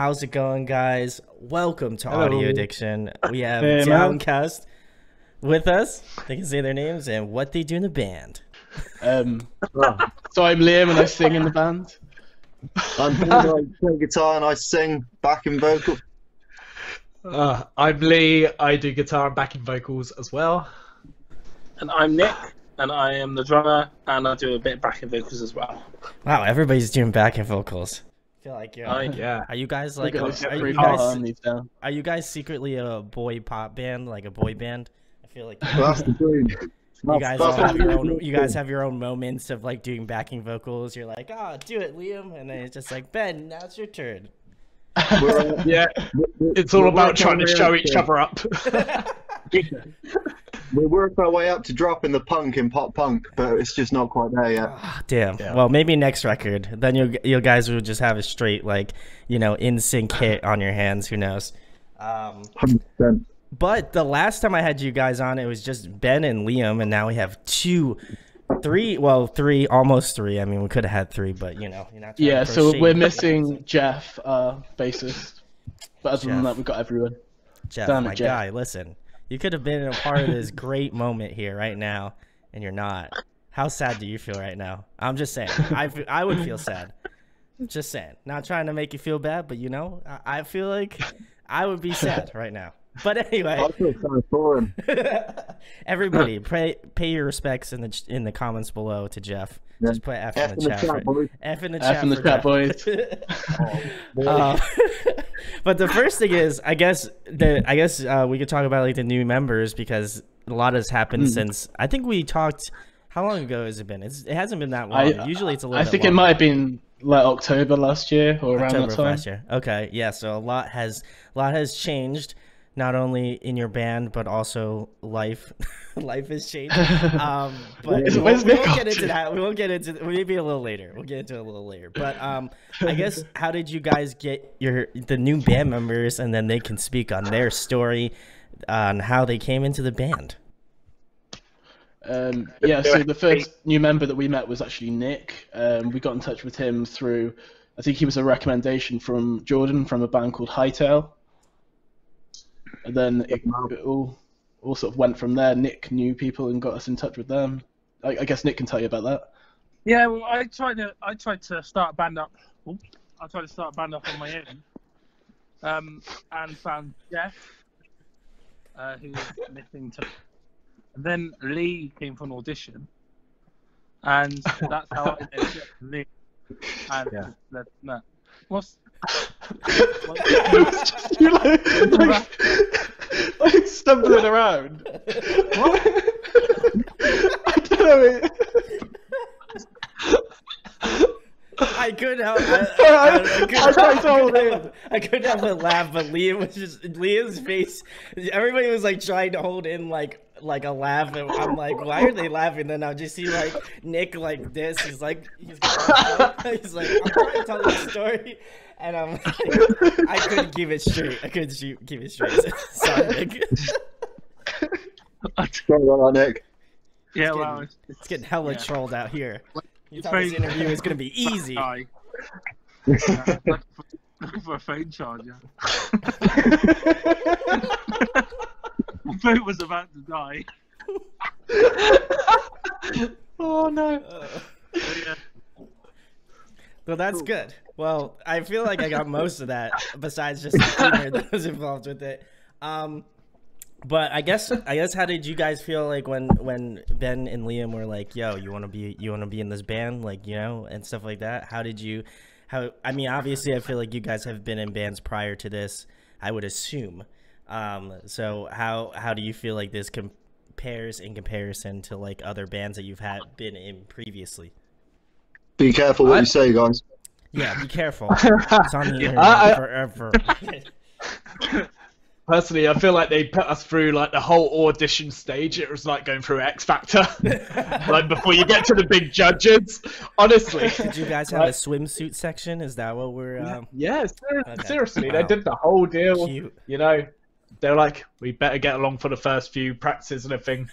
How's it going, guys? Welcome to Hello. Audio Addiction. We have Hey, man. Downcast with us. They can say their names and what they do in the band. So I'm Liam and I sing in the band. I'm Bieber, I play guitar and I sing backing vocal. I'm Lee, I do guitar and backing vocals as well. And I'm Nick, and I am the drummer, and I do a bit of backing vocals as well. Wow, everybody's doing backing vocals. I feel like Yeah. Are you guys like? Are you guys secretly a boy pop band, like a boy band? I feel like That's the dream. you guys all have your own. You guys have your own moments of like doing backing vocals. You're like, oh, do it, Liam, and then it's just like, Ben, now it's your turn. Yeah, it's all about trying to show each other up. We work our way up to dropping the punk in pop punk, but it's just not quite there yet. Oh, damn. Yeah. Well, maybe next record. Then you guys will just have a straight like in sync hit on your hands. Who knows? 100%. But the last time I had you guys on, it was just Ben and Liam, and now we have three, almost three. I mean, we could have had three, but you're not. Trying Yeah, to so throw we're shade. missing Jeff, our bassist. But other than Jeff. that, we've got everyone. Jeff, Damn it, my Jeff. guy, listen. You could have been a part of this great moment here right now, and you're not. How sad do you feel right now? I'm just saying. I would feel sad. Just saying. Not trying to make you feel bad, but I feel like I would be sad right now. But anyway, I feel sorry for him. everybody, pay your respects in the comments below to Jeff. Yeah. Just put F in the chat. boys. F in the F chat. in the for chat, Jeff. boys. But the first thing is, I guess we could talk about like the new members because a lot has happened since. I think we talked. How long ago has it been? It hasn't been that long. Usually it's a little. I bit think it longer. might have been like October last year or around October that of time. last year. Okay, yeah. So a lot has changed, not only in your band but also life. Life has changed. But we won't get into that. We won't get into. Maybe a little later. We'll get into it a little later. But I guess how did you guys get the new band members, and then they can speak on their story, on how they came into the band. Yeah, so the first new member that we met was actually Nick. We got in touch with him through, I think he was a recommendation from Jordan from a band called Hightail. And then it all sort of went from there. Nick knew people and got us in touch with them. I guess Nick can tell you about that. Yeah, well, I tried to start a band up. I tried to start a band up on my own, and found Jeff, who was missing. And then Lee came for an audition, and that's how I met Lee. And no, what's It was just you like stumbling around. What? I don't know. I couldn't help. I couldn't help but laugh, but Liam's face. Everybody was like trying to hold in like a laugh, and I'm like, why are they laughing? Then I'll just see like Nick like this. He's like, I'm trying to tell the story, and I'm like, I couldn't keep it straight. Keep it straight. Sorry, Nick. Sorry about that, Nick. yeah, It's getting hella trolled out here. You thought very- this interview was gonna be easy. Looking for a phone charger. My phone was about to die. Oh no. So, yeah. Well, that's good. Well, I feel like I got most of that, besides just the humor that was involved with it. But I guess how did you guys feel like when Ben and Liam were like, "Yo, you want to be in this band," like and stuff like that? I mean, obviously, I feel like you guys have been in bands prior to this, I would assume. So how do you feel like this compares in comparison to like other bands that you've been in previously? Be careful what you say, guys. Yeah, be careful. It's on the internet forever. Personally, I feel like they put us through like the whole audition stage. It was like going through X Factor, like before you get to the big judges. Honestly, Did you guys have a swimsuit section? Is that what we're? yeah, seriously, Wow. they did the whole deal. Cute. They're like, we better get along for the first few practices and everything.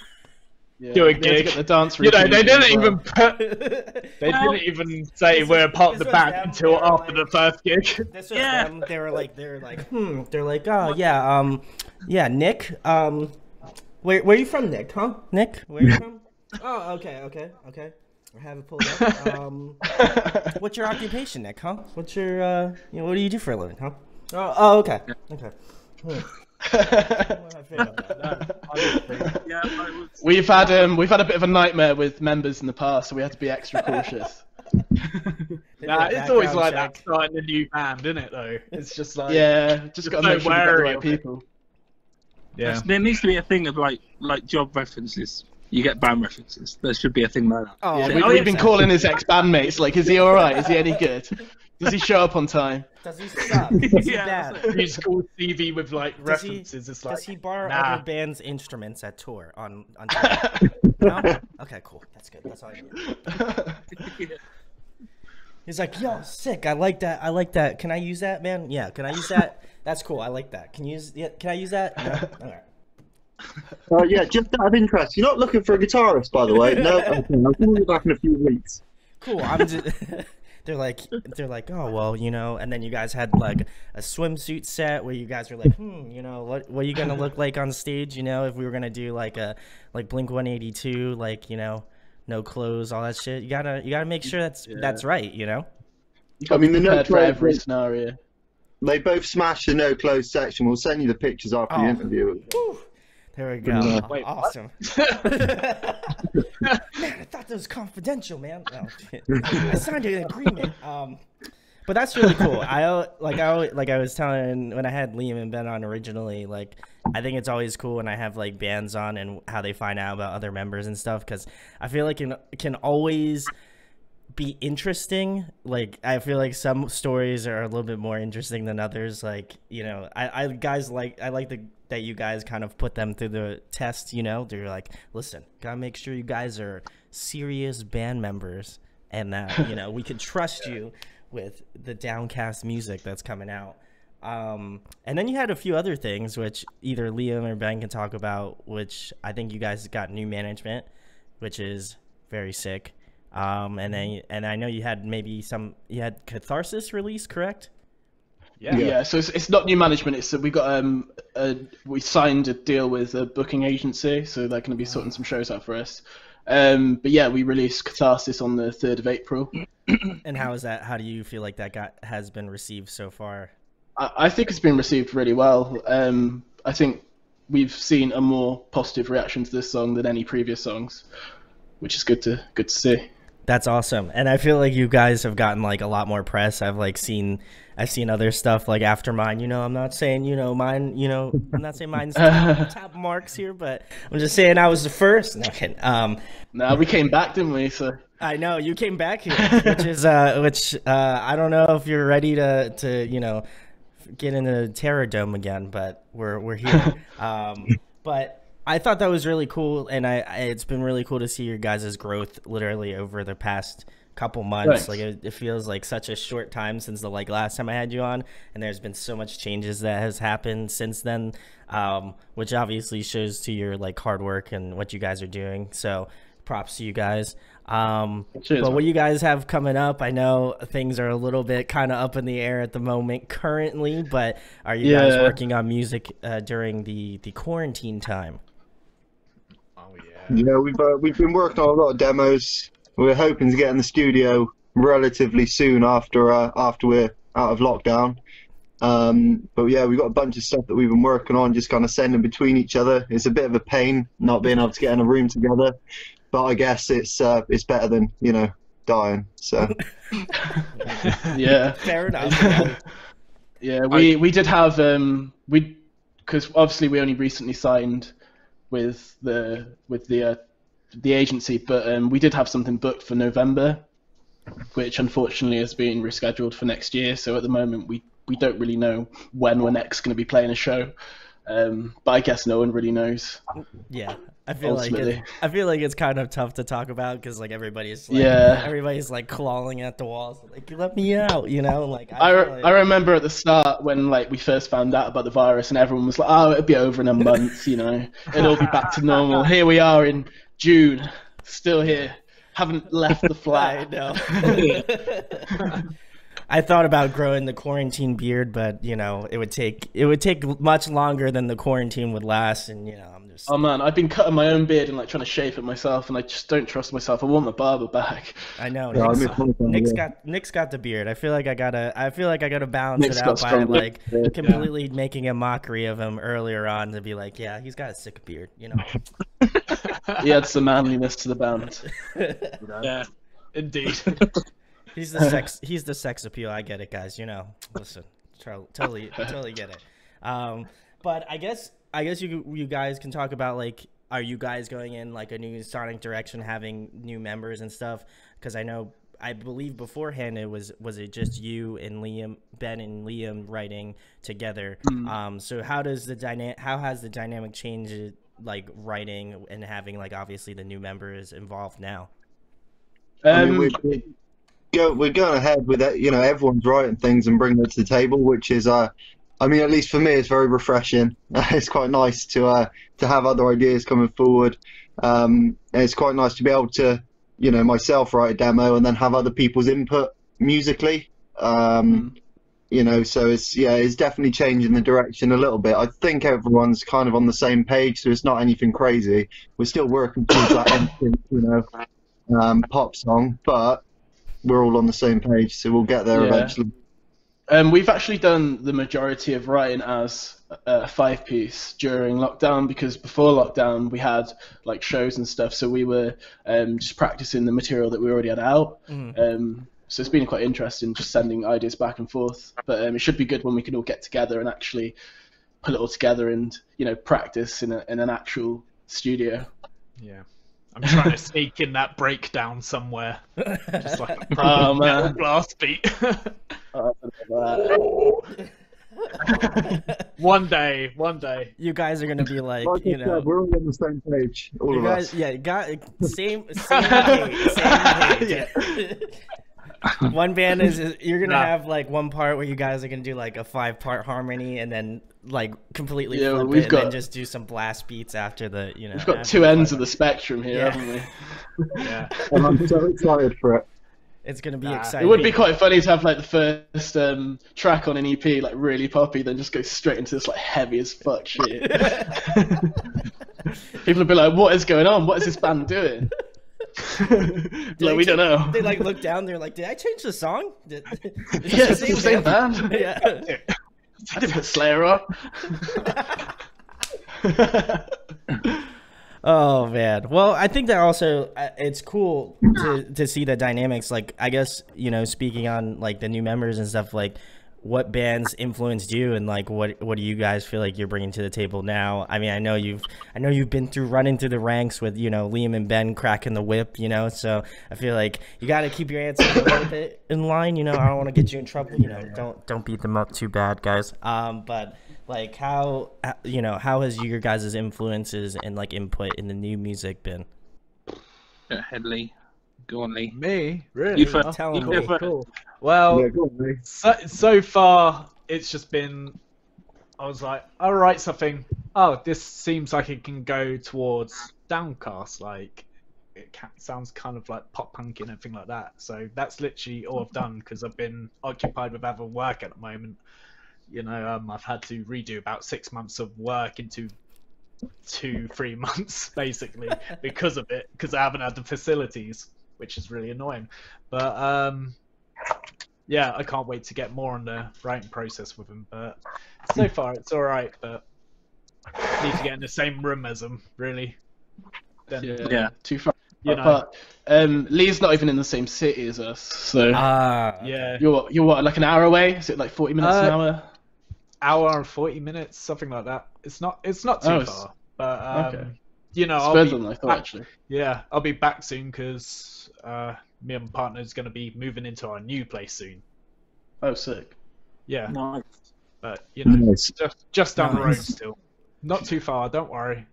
do a They had to gig. get the dance You know, routine they as didn't well. even put. They Well, didn't even say we're a part of the this was band them, until they were after like- the first gig. This was Yeah. them. They were like, they're like, oh yeah, yeah, Nick, where are you from, Nick? Huh? Nick, where are you from? Oh, okay. I have it pulled up. What's your occupation, Nick? Huh? What's your what do you do for a living? Huh? Oh, okay. Yeah, I would. We've had a bit of a nightmare with members in the past, so we had to be extra cautious. Nah, it's always like that starting a new band, isn't it? Though it's just like Yeah, just got to so make sure we got the wary right of it. people. yeah. There needs to be a thing of like job references. You get band references. There should be a thing like that. Oh, Yeah, yeah. we've been calling his ex-bandmates, like, is he alright? Is he any good? Does he show up on time? Does he suck? Is he Yeah, bad? that's Musical CV with like Does he- references. It's like Does he borrow nah. other bands' instruments at tour on tour? No? Okay, cool. That's good. That's all I need. He's like, yo, sick. I like that. I like that. Can I use that, man? Yeah. Can I use that? That's cool. I like that. Can I use that? No? All right. Yeah, just out of interest, you're not looking for a guitarist, by the way. No, okay, I'll call you back in a few weeks. Cool. I'm just. They're like, oh well, and then you guys had like a swimsuit set where you guys were like, what are you gonna look like on stage? If we were gonna do like Blink 182, like no clothes, all that shit. You gotta make sure that's right. I mean, the no Prepared for every clothes, scenario. they both smashed the no clothes section. We'll send you the pictures after the Oh. interview. Whew. There we go. Wait, what? Awesome. Man, I thought that was confidential, man. No, I signed an agreement. But that's really cool. I was telling when I had Liam and Ben on originally, like I think it's always cool when I have like bands on and how they find out about other members and stuff, because I feel like it can always be interesting. Like I feel like some stories are a little bit more interesting than others. Like I like that you guys kind of put them through the test. They're like, listen, gotta make sure you guys are serious band members and that we can trust you with the Downcast music that's coming out. And then you had a few other things which either Liam or Ben can talk about, which I think you guys got new management, which is very sick. And I know you had you had Catharsis release, correct? Yeah, so it's not new management. It's we got we signed a deal with a booking agency, so they're going to be sorting some shows out for us. But yeah, we released Catharsis on the 3rd of April. And how is that? How do you feel like that has been received so far? I think it's been received really well. I think we've seen a more positive reaction to this song than any previous songs, which is good to see. That's awesome. And I feel like you guys have gotten like a lot more press. I've seen other stuff like after mine. I'm not saying mine. I'm not saying mine's top marks here, but I'm just saying I was the first. No, kidding. No, we came back, didn't we? So I know you came back here, which is which I don't know if you're ready to get into Terror Dome again, but we're here. But I thought that was really cool, and it's been really cool to see your guys' growth literally over the past couple months. Thanks. Like it feels like such a short time since the last time I had you on, and there's been so much changes that has happened since then, which obviously shows to your hard work and what you guys are doing. So props to you guys. Cheers, But what man. you guys have coming up, I know things are a little bit kind of up in the air at the moment currently, but are you guys working on music during the quarantine time? Oh yeah. Yeah, we've been working on a lot of demos. We're hoping to get in the studio relatively soon after we're out of lockdown. But yeah, we've got a bunch of stuff that we've been working on, just kind of sending between each other. It's a bit of a pain not being able to get in a room together, but I guess it's better than dying. So yeah, Fair enough. yeah. We did have because obviously we only recently signed with the agency, but we did have something booked for November, which unfortunately has been rescheduled for next year. So at the moment we don't really know when we're next going to be playing a show, but I guess no one really knows. Yeah, I feel Ultimately. like it's kind of tough to talk about because everybody's clawing at the walls, like let me out, Like I remember at the start when we first found out about the virus and everyone was like, oh, it'll be over in a month, it'll all be back to normal. Here we are in June, still here, haven't left the I flat. know. I thought about growing the quarantine beard, but you know, it would take much longer than the quarantine would last, and you know, I'm just. Oh man, I've been cutting my own beard and like trying to shape it myself, and I just don't trust myself. I want my barber back. I know. Yeah, Nick's got the beard. I feel like I gotta balance Nick's it got out by strong like beard, completely making a mockery of him earlier on to be like, yeah, he's got a sick beard, you know. He adds some manliness to the band. Yeah, indeed. He's the sex appeal. I get it, guys. You know, listen, totally get it. But I guess you guys can talk about like, are you guys going in like a new sonic direction, having new members and stuff? Because I believe beforehand was it just you and Ben and Liam writing together. So how has the dynamic changed, like writing and having like obviously the new members involved now? We're going ahead with that. You know, everyone's writing things and bringing it to the table, which is, I mean, at least for me, it's very refreshing. It's quite nice to have other ideas coming forward. And it's quite nice to be able to, you know, myself write a demo and then have other people's input musically. You know, so it's definitely changing the direction a little bit. I think everyone's kind of on the same page, so it's not anything crazy. We're still working towards that, you know, pop song, but we're all on the same page, so we'll get there eventually. We've actually done the majority of writing as a 5-piece during lockdown, because before lockdown we had like shows and stuff, so we were just practicing the material that we already had out. So it's been quite interesting just sending ideas back and forth. But it should be good when we can all get together and actually put it all together and, you know, practice in an actual studio. Yeah. I'm trying to sneak in that breakdown somewhere. Just like a Oh, metal man. blast beat. One day. You guys are gonna be like, Like you I know, said, we're all on the same page, all you of guys, us. yeah, same page. Yeah. One band you're gonna have like one part where you guys are gonna do like a 5-part harmony, and then like completely flip we've it, got- and then just do some blast beats after the, you know. We've got after two the ends 5 of the spectrum here, Yeah. haven't we? Yeah. And I'm so excited for it. It's gonna be Nah, exciting. It would be quite funny to have like the first track on an EP like really poppy, then just go straight into this like heavy as fuck shit. People would be like, "What is going on? What is this band doing?" Like, we don't know. They like look down. They're like, "Did I change the song? Is this Yeah, it's the same band. Yeah. I did put Slayer on. Oh man. Well, I think that also it's cool to see the dynamics. Like, I guess, you know, speaking on like the new members and stuff, like what bands influenced you, and like what do you guys feel like you're bringing to the table now? I mean, I know you've been running through the ranks with, you know, Liam and Ben cracking the whip, you know, so I feel like you got to keep your answers a little bit in line, you know. I don't want to get you in trouble, you know. Don't beat them up too bad, guys. But like how has your guys' influences and like input in the new music been? Headley, go on, Lee. Me? Really? You first. Tell You them. go first. Cool. Well, Yeah, go on, mate. so far it's just been, I was like, I'll write something. Oh, this seems like it can go towards Downcast. Like, sounds kind of like pop punk and everything like that. So that's literally all I've done, because I've been occupied with other work at the moment. You know, I've had to redo about 6 months of work into 2-3 months basically because of it, because I haven't had the facilities, which is really annoying. But yeah, I can't wait to get more on the writing process with him. But so far it's all right. But I need to get in the same room as him, really. Then, Yeah. Too far. you know, But Lee's not even in the same city as us, so yeah, you're what, like an hour away? Is it like 40 minutes an hour? hour and 40 minutes, something like that. It's not too far. But okay. you know, It's I'll further be than I thought, back- actually. Yeah, I'll be back soon because me and my partner is going to be moving into our new place soon. Oh, sick. Yeah, Nice. but you know, Nice. just down the road Nice. still. Not too far, don't worry.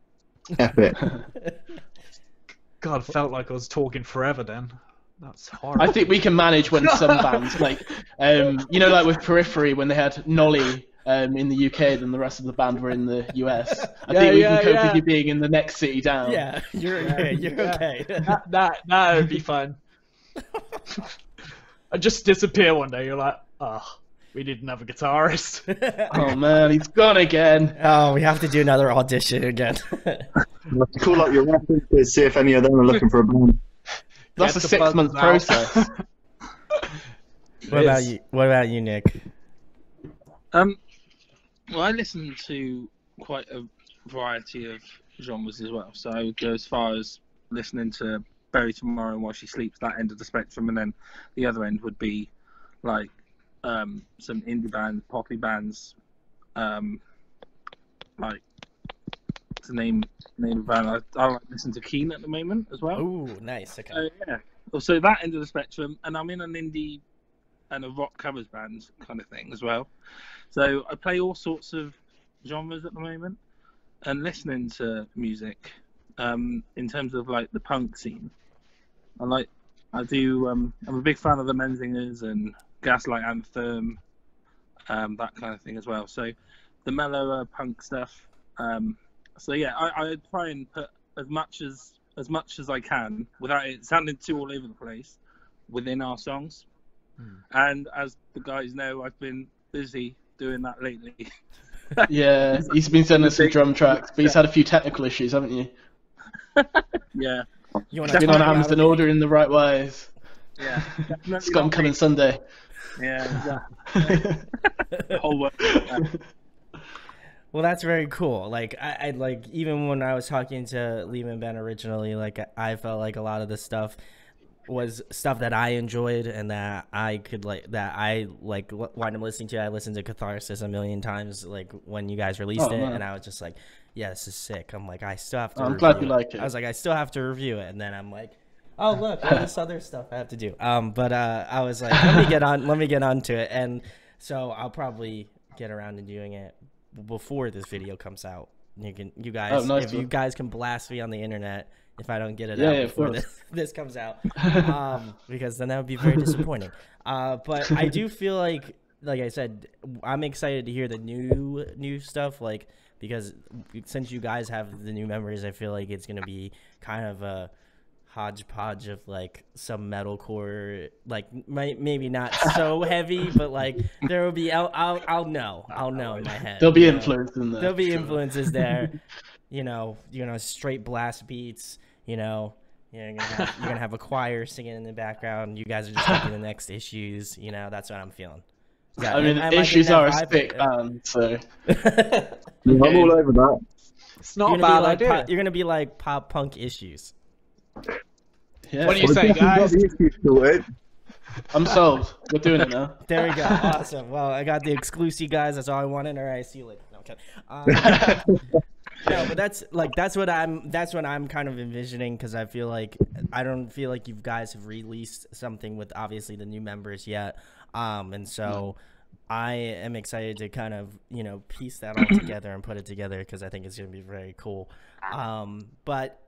Epic. God, felt like I was talking forever then. That's horrible. I think we can manage when some bands, like, you know, like with Periphery, when they had Nolly in the UK than the rest of the band were in the US. I Yeah, think we yeah, can cope yeah. with you being in the next city down. Yeah, you're okay. That would be fun. I just disappear one day. You're like, oh, we didn't have a guitarist. Oh man, he's gone again. Oh, we have to do another audition again. You have to call up your references, see if any of them are looking for a band. That's Get a the 6-month bugs out. process. What about you? What about you, Nick? Well, I listen to quite a variety of genres as well. So I would go as far as listening to Bury Tomorrow While She Sleeps, that end of the spectrum, and then the other end would be like some indie bands, poppy bands, like to name a band. I like listen to Keen at the moment as well. Ooh, nice. Okay. Yeah. So that end of the spectrum, and I'm in an indie and a rock covers band kind of thing as well. So I play all sorts of genres at the moment, and listening to music. In terms of like the punk scene, I'm a big fan of the Menzingers and Gaslight Anthem, that kind of thing as well. So the mellower punk stuff. So yeah, I try and put as much as I can without it sounding too all over the place within our songs. And as the guys know, I've been busy doing that lately. Yeah, he's been sending us some drum tracks, but he's had a few technical issues, haven't you? Yeah. You want He's been on Amazon ordering the right ways. Yeah. It's got him coming Sunday. Yeah, exactly. The whole world. Well, that's very cool. Like, I like, even when I was talking to Liam and Ben originally, like, I felt like a lot of the stuff was stuff that I enjoyed and that I could wind up listening to. I listened to Catharsis a million times, like, when you guys released it, man. and I was just like, yeah, this is sick. I'm like, I still have to I'm review glad you it. like it. I was like, I still have to review it, and then I'm like, oh, look, all this other stuff I have to do. But I was like, let me get on to it, and so I'll probably get around to doing it before this video comes out. You guys, if you guys can blast me on the internet if I don't get it out before this comes out, because then that would be very disappointing. But I do feel like I said, I'm excited to hear the new stuff, like, because since you guys have the new members, I feel like it's gonna be kind of a hodgepodge of like some metalcore, like maybe not so heavy, but like there will be I'll know in my head. There'll be influence in there. There'll be influences there, you know, straight blast beats. You're gonna have a choir singing in the background. You guys are just making the next issues. That's what I'm feeling. I mean, Issues are a sick band, so I'm all over that. It's not a bad idea. You're gonna be like pop punk Issues. Yeah. What do you say, guys? I'm sold. We're doing it now. There we go. Awesome. Well, I got the exclusive, guys. That's all I wanted. All right, see you later. No, okay. No, but that's what I'm kind of envisioning, because I don't feel like you guys have released something with obviously the new members yet, and so I am excited to kind of piece that all together and put it together, because I think it's going to be very cool. But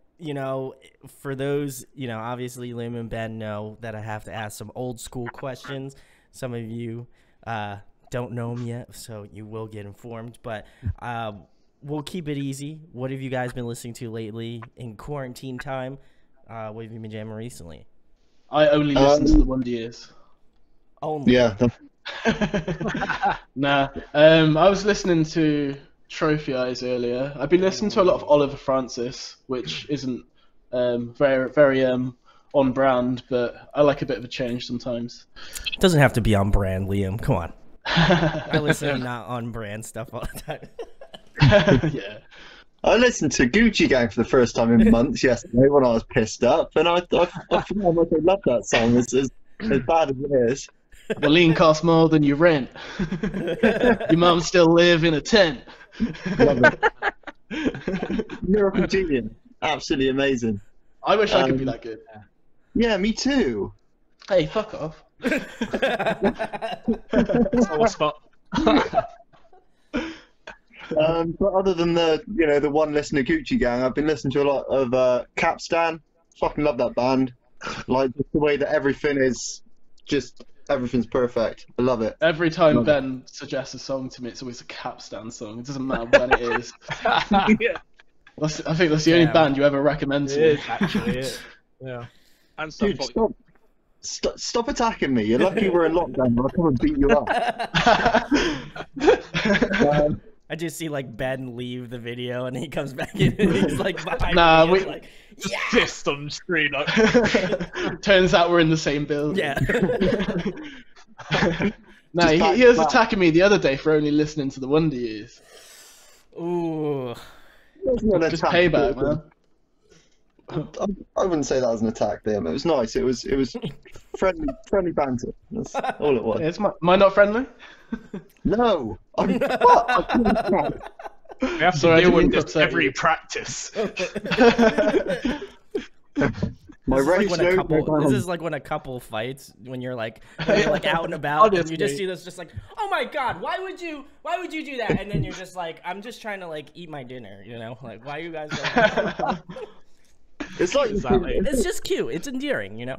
for those, obviously Liam and Ben know that I have to ask some old school questions. Some of you don't know them yet, so you will get informed, but we'll keep it easy. What have you guys been listening to lately in quarantine time? What have you been jamming recently? I only listen to the Wonder Years. Only. Yeah. Nah. I was listening to Trophy Eyes earlier. I've been listening to a lot of Oliver Francis, which isn't very on brand, but I like a bit of a change sometimes. It doesn't have to be on brand, Liam. Come on. I listen to not on brand stuff all the time. Yeah. I listened to Gucci Gang for the first time in months yesterday when I was pissed up, and I forgot how much I love that song. It's as bad as it is. The lean costs more than your rent. Your mum still live in a tent. Love it. Miracle Genius. Absolutely amazing. I wish I could be that good. Yeah, me too. Hey, fuck off. Sore spot. But other than the one listener Gucci Gang, I've been listening to a lot of Capstan. Fucking love that band. Like, just the way that everything is just Everything's perfect. I love it. Every time Love it. Ben suggests a song to me, it's always a Capstan song. It doesn't matter when it is. Yeah. I think that's the only Damn. band you ever recommend It to me. is actually it. Yeah. And stuff. Dude, stop attacking me. You're lucky we're in lockdown. I'll come and beat you up. I just see like Ben leave the video and he comes back in and he's like behind Nah, me, we- and like, Just yeah! fist on screen. Like, Turns out we're in the same building. Yeah. No, Just back he was back. attacking me the other day for only listening to the Wonder Years. Ooh. It's not an Just attack, payback, but- man. I wouldn't say that was an attack, Liam. It was nice. It was friendly banter. That's all it was. Am I not friendly? No, I'm what? we have to Sorry, I deal didn't with mean to this upset every you. practice. My This is, like race when a knows couple, no this bounds. is like when a couple fights when you're like out and about and you just Honestly. see this just like, oh my god, why would you do that? And then you're just like, I'm just trying to like eat my dinner, you know, like why are you guys like It's like Exactly. it's just cute, it's endearing, you know.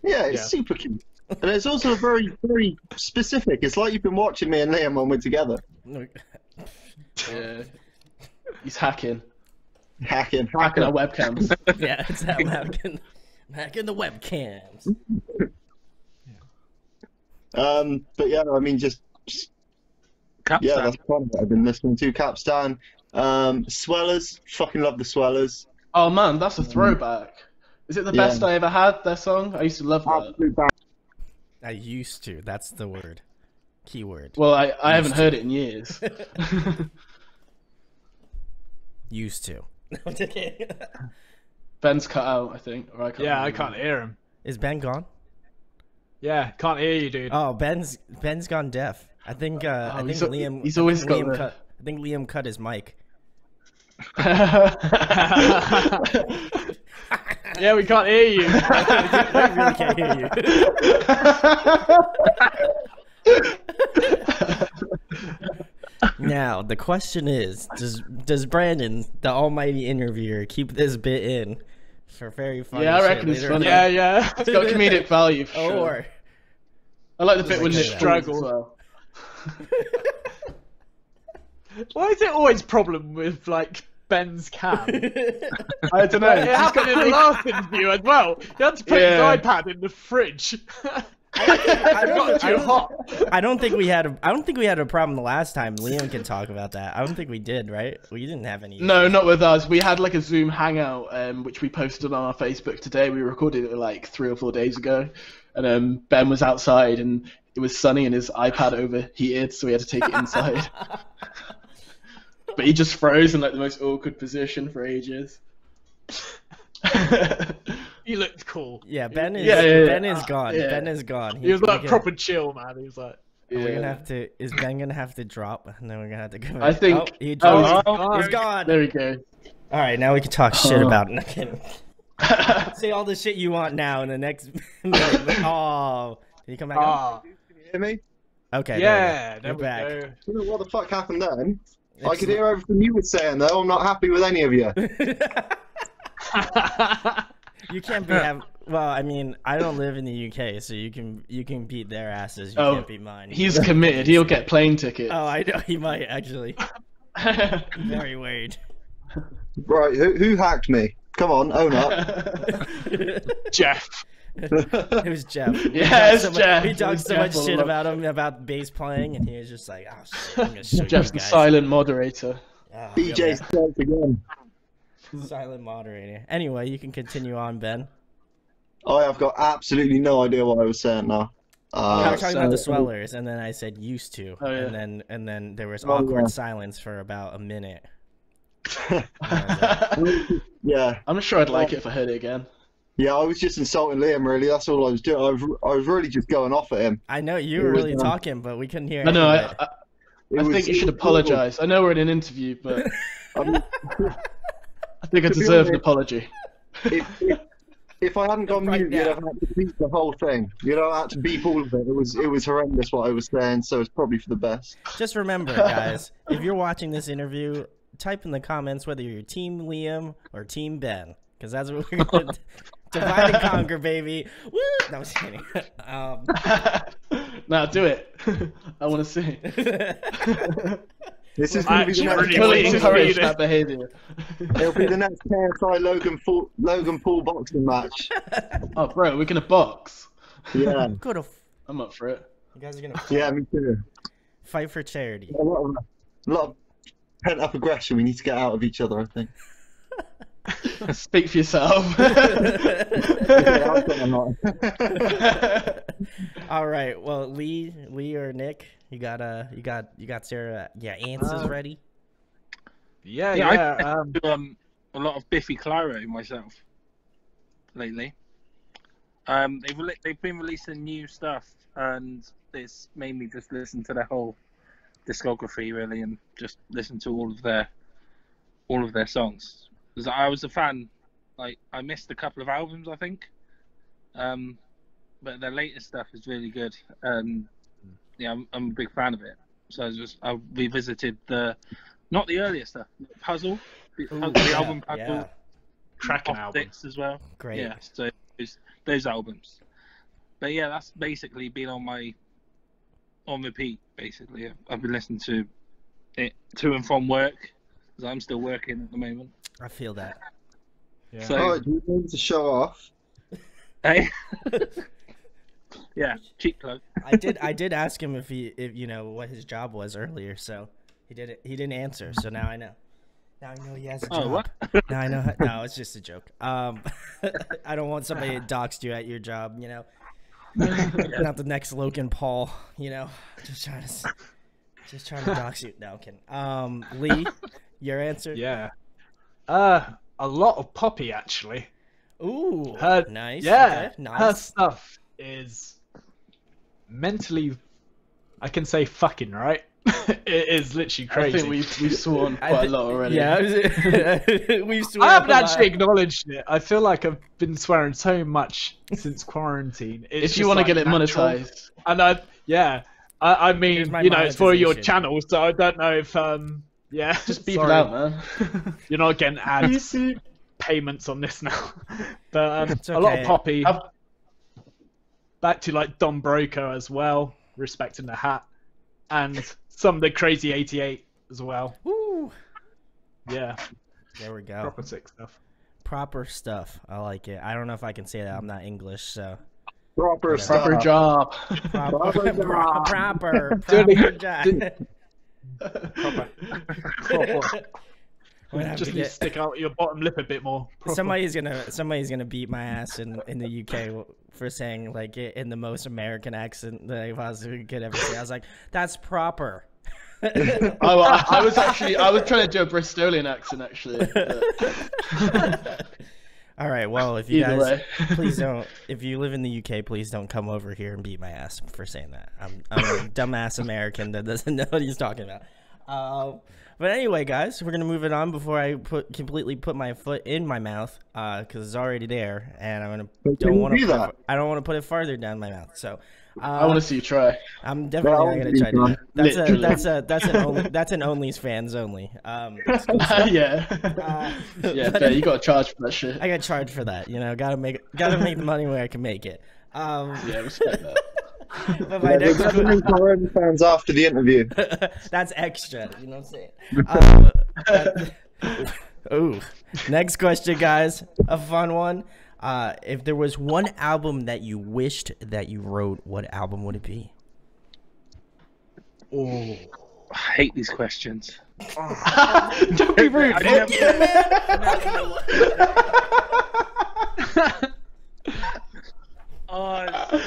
yeah, it's Yeah. super cute, and it's also very specific. It's like you've been watching me and Liam when we're together, Yeah. He's hacking hacking. our webcams. Yeah, it's that hacking the webcams. But yeah, I mean, just yeah, that's fun. I've been listening to Capstan, Swellers. Fucking love the Swellers. Oh man, that's a throwback. Is it the Yeah. best I ever had? Their song? I used to love that. Absolute bang. I used to. That's the word. Keyword. Well, I haven't heard it in years. Used to. I'm just kidding. Ben's cut out, I think. Or I can't Yeah, I remember. can't hear him. Is Ben gone? Yeah, can't hear you, dude. Oh, Ben's gone deaf. I think I think he's Liam. he's always I got think Liam the- cut. I think Liam cut his mic. Yeah, we can't hear you. I really can't hear you. Now the question is: Does Brandon, the almighty interviewer, keep this bit in for very funny? Yeah, I shit reckon it's later funny. on? Yeah, yeah. It's got comedic value for sure. Or I like the bit when like Nick that. struggles as well. Why is it always problem with like Ben's cam? I don't know. It happened in the last interview as well. He had to put Yeah. his iPad in the fridge. I got too hot. don't think we had a problem the last time. Liam can talk about that. I don't think we did, right? We didn't have any. No, not with us. We had like a Zoom hangout, which we posted on our Facebook today. We recorded it like 3 or 4 days ago, and Ben was outside and it was sunny and his iPad overheated, so we had to take it inside. But he just froze in like the most awkward position for ages. He looked cool. Yeah, Ben is Yeah. Ben is gone. Yeah. Ben is gone. He was like we can- proper chill, man. He was like, We're gonna have to. Is Ben gonna have to drop? And then we're gonna have to go. I think- Oh, he Oh, dropped. He's gone. There we go. All right, now we can talk shit Oh. about it. Say all the shit you want now in the next minute. Oh, did he come back? on? ah, Can you hear me? Okay. yeah, there there we we back. go. You know what the fuck happened then? I It's- could hear everything you were saying though. I'm not happy with any of you. You can't be. Well, I mean, I don't live in the UK, so you can beat their asses. You Oh, can't beat mine. He's committed. He'll get plane tickets. Oh, I know he might actually. Very weird. Right, who hacked me? Come on, own up. Jeff. It was Jeff. Yeah, it's Jeff. He It talked was so Jeff much all shit along. about him, about bass playing, and he was just like, "Oh shit, I'm gonna show Jeff's you the guys." silent moderator. Oh, BJ's dead again. silent moderator. Anyway, you can continue on, Ben. I have got absolutely no idea what I was saying now. We were talking about the so- Swellers, and then I said "used to," Oh, yeah. and then there was Oh, awkward yeah. silence for about a minute. Yeah, I'm not sure I'd like it if I heard it again. yeah, I was just insulting Liam. Really, that's all I was doing. I was really just going off at him. I know you were It was, really talking, but we couldn't hear. I know. any of it. I It was- think you it should was apologise. I know we're in an interview, but I mean, I think I To be deserve an honest- apology. if I hadn't gone Right mute, you'd have had to beep the whole thing. You know, I had to beep all of it. It was horrendous what I was saying, so it's probably for the best. Just remember, guys, if you're watching this interview, type in the comments whether you're Team Liam or Team Ben, because that's what we're gonna Divide and conquer, baby. Woo! No, I was kidding. Now do it. I want to see. This is going to be the next. Fully encourage that behaviour. It'll be the next KSI Logan Paul boxing match. Oh, bro, we're gonna box. Yeah. I'm up for it. You guys are gonna Yeah, me too. fight for charity. A lot of pent up aggression we need to get out of each other, I think. Speak for yourself. Yeah, I've got a lot. All right. Well, Lee or Nick, you got Sarah. Yeah, answers ready. Yeah. I do, a lot of Biffy Clyro myself lately. They've been releasing new stuff, and it's made me just listen to their whole discography really, and just listen to all of their songs. Because I was a fan, like I missed a couple of albums, I think, but their latest stuff is really good. Yeah, I'm a big fan of it. So I revisited not the earlier stuff, Puzzle, the album Puzzle, Yeah. Cracking album as well. Great. Yeah, so those albums. But yeah, that's basically been on repeat. Basically, I've been listening to it to and from work because I'm still working at the moment. I feel that. Yeah. So, Oh, do you need to show off? hey, yeah, cheap plug. I did ask him if you know what his job was earlier, so he didn't answer. So now I know. Now I know he has a job. Oh, what? Now I know. No, it's just a joke. I don't want somebody to dox you at your job. You know, not the next Logan Paul. You know, just trying to dox you. No, I'm kidding. Lee, your answer? Yeah. A lot of Poppy actually. Ooh, Her, nice. Yeah, Okay, nice. her stuff is mentally, I can say fucking right. It is literally crazy. I think we've sworn quite a lot already. Yeah, we've sworn. I haven't a lot. actually acknowledged it. I feel like I've been swearing so much since quarantine. It's If you want to get it natural. monetized. And I mean, Here's my you know, it's for your monetization. channel, so I don't know if yeah. Just beep it sorry. out, man. You're not getting ads payments on this now. But It's a lot okay. of Poppy. Back to like Don Broco as well, respecting the hat, and some of the Crazy 88 as well. Woo. Yeah, There we go. proper sick stuff. Proper stuff. I like it. I don't know if I can say that. I'm not English, so Proper stuff. Proper job. proper job. We're gonna have Just to need to get- stick out your bottom lip a bit more. Proper. somebody's gonna beat my ass in the UK for saying like it in the most American accent that I possibly could ever say. I was like, that's proper. I was trying to do a Bristolian accent actually. But... All right. Well, if you Either guys way. please don't, if you live in the UK, please don't come over here and beat my ass for saying that. I'm a dumbass American that doesn't know what he's talking about. But anyway, guys, we're gonna move it on before I completely put my foot in my mouth, because it's already there, and I don't want to put it farther down my mouth. So I want to see you try. I'm definitely not gonna try to do that. Literally. That's an OnlyFans only. Yeah. Yeah, fair. You got to charge for that shit. I got charged for that. You know, gotta make the money where I can make it. Yeah, respect that. But my next Our own fans after the interview. that's extra. You know what I'm saying? Ooh. Next question, guys. A fun one. If there was one album that you wished that you wrote, what album would it be? Oh, I hate these questions. Don't be rude. Oh,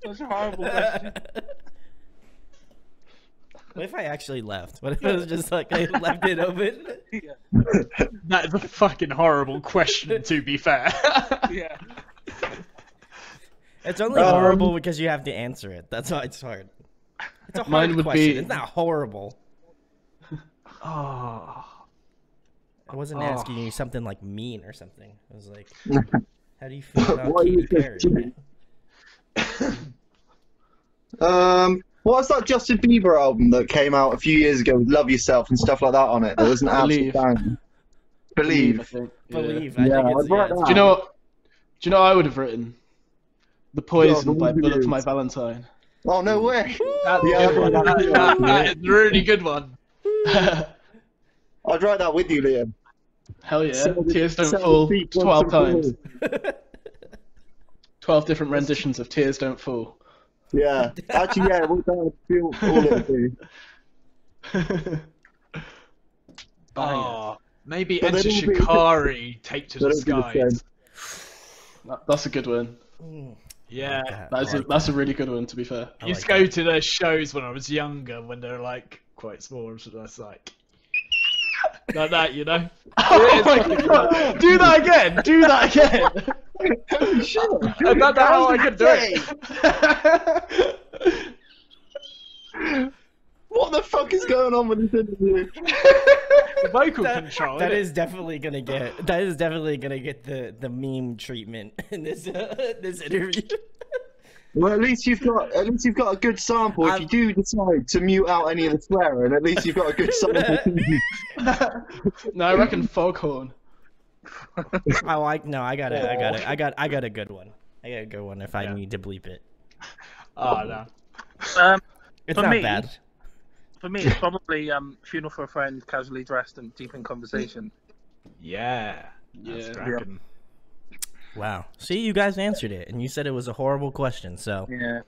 such a horrible question. What if I actually left? What if it was just like I left it open? That is a fucking horrible question, to be fair. Yeah. It's only horrible because you have to answer it. That's why it's hard. It's a hard Mine would question. be- It's not horrible. Oh. I wasn't asking you something like mean or something. I was like, how do you feel about Why Katy you Perry? What was that Justin Bieber album that came out a few years ago with "Love Yourself" and stuff like that on it? There was an absolute Believe. bang. I Believe. think. Believe. Yeah, I think I'd write it's, that. Do you know what? Do you know what I would have written? The Poison the by Wounded Bullet for My Youth. Valentine. Oh, no way. That's a Yeah, good one. That is a really good one. I'd write that with you, Liam. Hell yeah. Sell the- Tears Don't sell the Fall beat 12 once and times. for all. 12 different renditions of Tears Don't Fall. Yeah. Actually, yeah, we'll go feel all it do. Oh, maybe But Enter they'd all be- Shikari, Take to the they'd all be the Skies. That's a good one. Yeah. That's a really good one, to be fair. I used to go to their shows when I was younger, when they were like quite small, so that's like that, you know. Oh my God. Do that again! Do that again! Sure. I don't know how I could do it. What the fuck is going on with this interview? The vocal control. That innit? is definitely gonna get the meme treatment in this this interview. Well, at least you've got a good sample. If you do decide to mute out any of the swearing, at least you've got a good sample. No, I reckon Foghorn. I got a good one. I got a good one if I need to bleep it. Oh no. It's For not me- bad. For me, it's probably Funeral for a Friend, Casually Dressed and Deep in Conversation. Yeah. Yeah. Dragon. Wow. See, you guys answered it, and you said it was a horrible question. So, Yeah.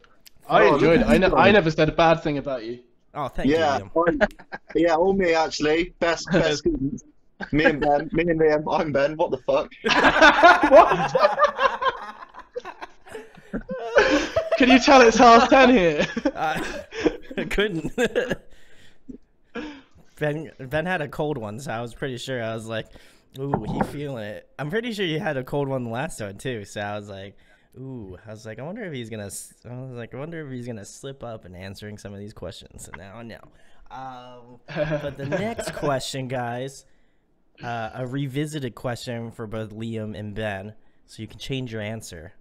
I Oh, enjoyed it. look at I never said a bad thing about you. oh, thank Yeah, you. Liam. yeah, all me actually. Best students. Me and Ben. Me and Liam. I'm Ben. What the fuck? Can you tell it's 10:30 here? I couldn't. Ben had a cold one, so I was pretty sure. I was like, "Ooh, he feeling it." I'm pretty sure you had a cold one the last one too. So I was like, "Ooh," I was like, "I wonder if he's gonna." I was like, "I wonder if he's gonna slip up in answering some of these questions." And now I know. But the next question, guys, a revisited question for both Liam and Ben, so you can change your answer.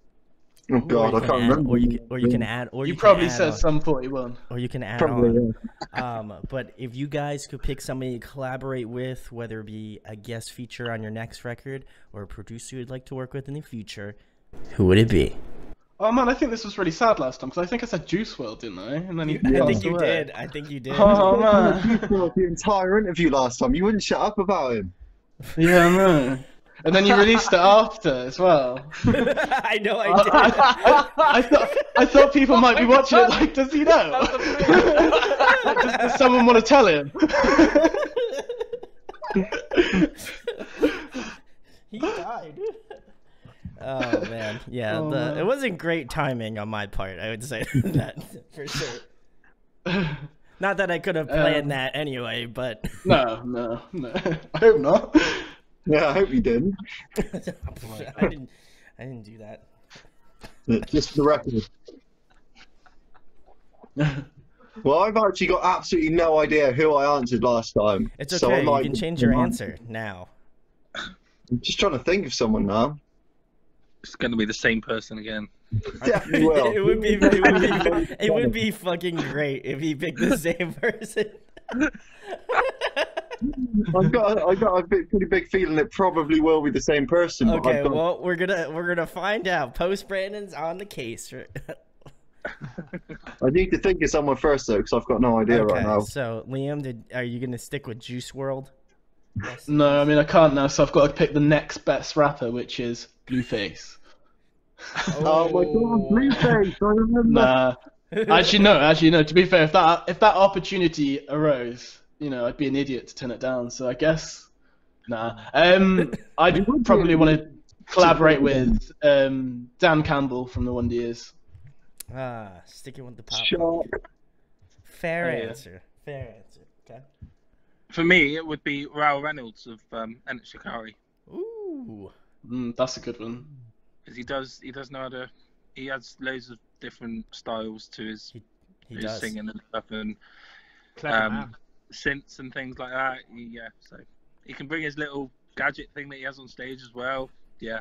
Oh god, I can't remember. Or you can add. Or You can probably add said on. some 41. Or you can add Probably, on. But if you guys could pick somebody to collaborate with, whether it be a guest feature on your next record or a producer you'd like to work with in the future, who would it be? Oh man, I think this was really sad last time because I think I said Juice WRLD, didn't I? And then he I passed think you away. did. I think you did. Oh man. You filled the entire interview last time. You wouldn't shut up about him. Yeah, I know. And then you released it after as well. I know I did. I thought people might be watching it like, does he know? Like, does someone want to tell him? He died. Oh man, yeah. Oh, man. It wasn't great timing on my part. I would say that for sure. Not that I could have planned that anyway, but No. I hope not. Yeah, I hope you didn't. I didn't do that. Just for the record. Well, I've actually got absolutely no idea who I answered last time. It's okay. So I You might can just change your come on. answer now. I'm just trying to think of someone now. It's going to be the same person again. Definitely will. It would be fucking great if he picked the same person. I've got a pretty big feeling it probably will be the same person. but Okay, I've got- well we're gonna find out. Post Brandon's on the case. I need to think of someone first though, because I've got no idea right now. So Liam, are you gonna stick with Juice WRLD? Yes. No, I mean I can't now, so I've got to pick the next best rapper, which is Blueface. Oh my god, Blueface! I remember. Nah. Actually no. To be fair, if that opportunity arose, you know, I'd be an idiot to turn it down. So I guess, nah. I'd probably want to collaborate with Dan Campbell from the Wonder Years. Sticking with the pop. Shark. Fair Yeah. answer. Fair answer. Okay. For me, it would be Raoul Reynolds of Enter Shikari. Ooh. That's a good one. Because he does know how to. He has loads of different styles to his He does. singing and stuff, and Clever man. synths and things like that. Yeah, so he can bring his little gadget thing that he has on stage as well. Yeah,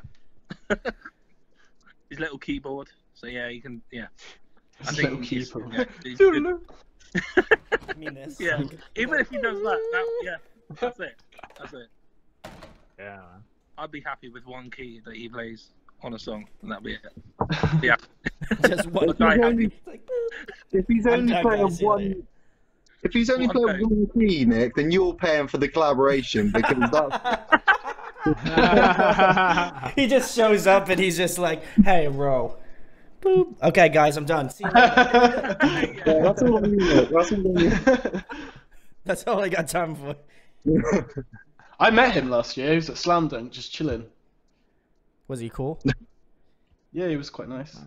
his little keyboard. So yeah, he can. Yeah, I His think little he's, keyboard. yeah, he's good. I mean this. Yeah, even if he does that, that's it. That's it. Yeah, man. I'd be happy with one key that he plays on a song, and that'll be it. Yeah. Just one If he's only, like, if he's only done, playing guys, see you later. one, if he's only One playing one key, Nick, then you're paying for the collaboration because that's he just shows up and he's just like, "Hey, bro." Boop. Okay, guys, I'm done. See you later. yeah, that's all I mean. Nick. That's all I mean. That's all I got time for. I met him last year. He was at Slam Dunk, just chilling. Was he cool? Yeah, he was quite nice.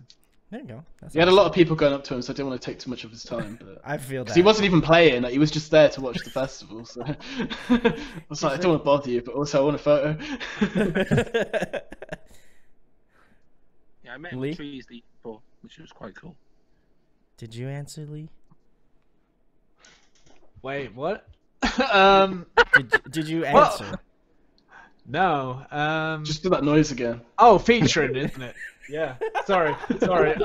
There you go. That's He had a lot of people going up to him, so I didn't want to take too much of his time. But I feel that. because he wasn't even playing, like, he was just there to watch the festival. So I was like, I don't want to bother you, but also I want a photo. Yeah, I met him Lee? at Treesley before, which was quite cool. Did you answer, Lee? Wait, what? Did you answer? No. Just do that noise again. Oh, featuring, isn't it? Yeah. Sorry.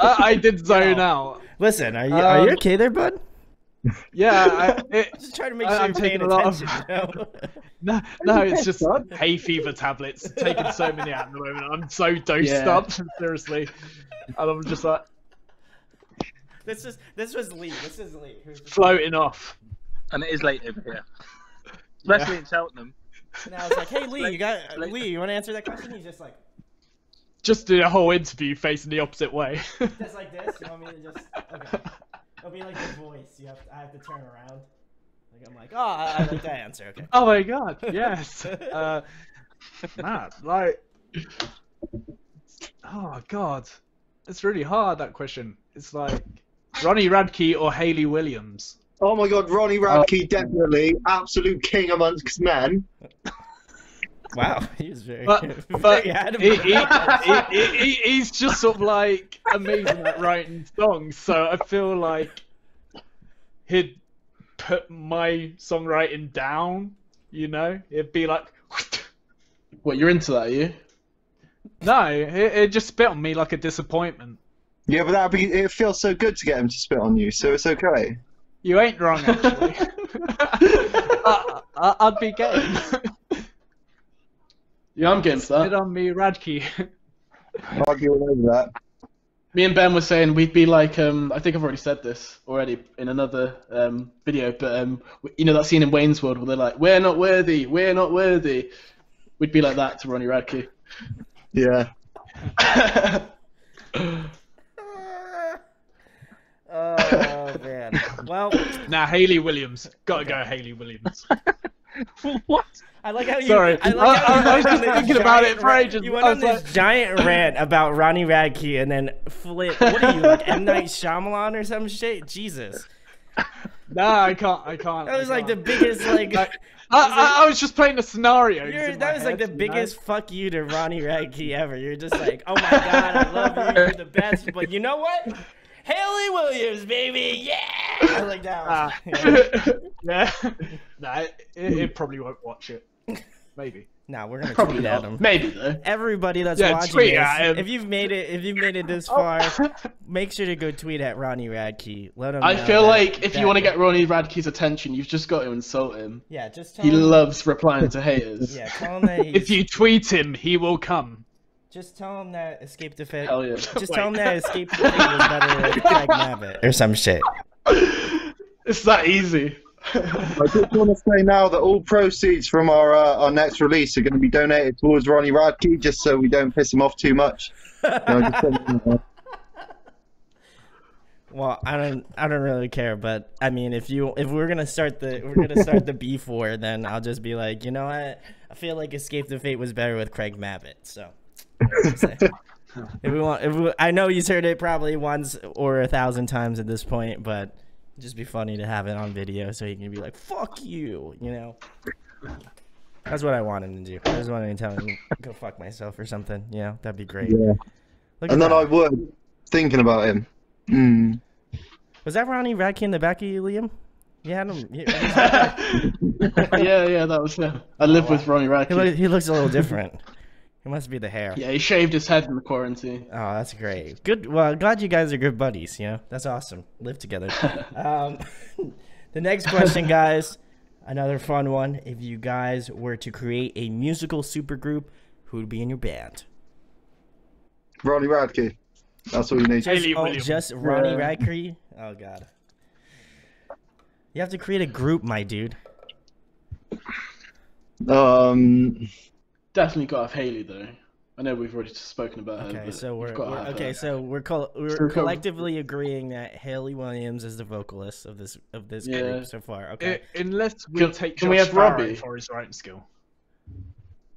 I did zone out. Listen, are you okay there, bud? Yeah. Just trying to make sure I'm you're paying taking a lot of- attention. You know? No, it's just hay fever tablets. Taking so many out at the moment. I'm so dosed Yeah. up, seriously. And I'm just like This was Lee. This is Lee. floating off. And it is late over here, especially in Cheltenham. And I was like, "Hey, Lee, Lee, you want to answer that question?" He's just like, Just do a whole interview facing the opposite way. just like this. You want me to just? Okay. It'll be like The Voice. I have to turn around. Like I'm like, oh, I like that answer. Okay. Oh my god, yes. Matt, like, oh god, it's really hard, that question. It's like Ronnie Radke or Hayley Williams. Oh my God, Ronnie Radke, definitely absolute king amongst men. Wow, he was very. But very adamant about that. he's just sort of like amazing at writing songs. So I feel like he'd put my songwriting down. You know, it'd be like, What, you're into that, are you? no, it just spit on me like a disappointment. Yeah, but it feels so good to get him to spit on you, so it's okay. You ain't wrong, actually. I'd be game. Yeah, I'm game for Spit that. on me, Radke. Argue all over that. Me and Ben were saying we'd be like, I think I've already said this already in another video, but you know that scene in Wayne's World where they're like, "We're not worthy, we're not worthy." We'd be like that to Ronnie Radke. Yeah. Oh man. Well, Nah, Hayley Williams. Gotta go, Hayley Williams. What? I like how you. Sorry, I like how I you was went just on this thinking about giant it for rant- ages. You went I on was this giant rant about Ronnie Radke and then flip. What are you, like M. Night Shyamalan or some shit? Jesus. Nah, I can't. That was like the biggest like. I was just playing the scenario. That was like the biggest fuck you to Ronnie Radke ever. You're just like, oh my god, I love you, you're the best. But you know what? Haley Williams, baby, yeah! Like that. Yeah. Nah, it probably won't watch it. Maybe. Nah, we're gonna Probably tweet at not. him. Maybe though. Everybody that's Yeah, watching tweet this, at him. if you've made it this far, make sure to go tweet at Ronnie Radke. Let him. I know feel that- like if you that- want to get Ronnie Radke's attention, you've just got to insult him. yeah, just tell He him. loves replying to haters. Yeah, tell him that. If you tweet him, he will come. Just tell him that Escape the Fate. Hell yeah. Just tell him that Escape the Fate was better than Craig Mabbitt or some shit. It's that easy. I just want to say now that all proceeds from our next release are going to be donated towards Ronnie Radke, just so we don't piss him off too much. Well, I don't really care, but I mean, if we're gonna start the beef war, then I'll just be like, you know what? I feel like Escape the Fate was better with Craig Mabbitt. So, I know you've heard it probably once or 1,000 times at this point, but it'd just be funny to have it on video so you can be like, fuck you, you know. That's what I want him to do. I just wanted to tell him go fuck myself or something. You know, that'd be great. Yeah. Look And at then I that. would, thinking about him. Mm. Was that Ronnie Radke in the back of you, Liam? You had him. Yeah, that was him. I live with Ronnie Radke. He looks a little different. It must be the hair. Yeah, he shaved his head in the quarantine. Oh, that's great. Good. Well, glad you guys are good buddies. You know, that's awesome. Live together. The next question, guys. Another fun one. If you guys were to create a musical supergroup, who would be in your band? Ronnie Radke. That's all you need. Haley Williams. Just Ronnie Yeah. Radke? Oh, God. You have to create a group, my dude. Um, Definitely got to have Haley though. I know we've already spoken about her. Okay, but so we've got to have her. so we're collectively agreeing that Haley Williams is the vocalist of this Yeah. group so far. Okay. Unless we take can we Josh have Farrow Robbie? for his writing skill.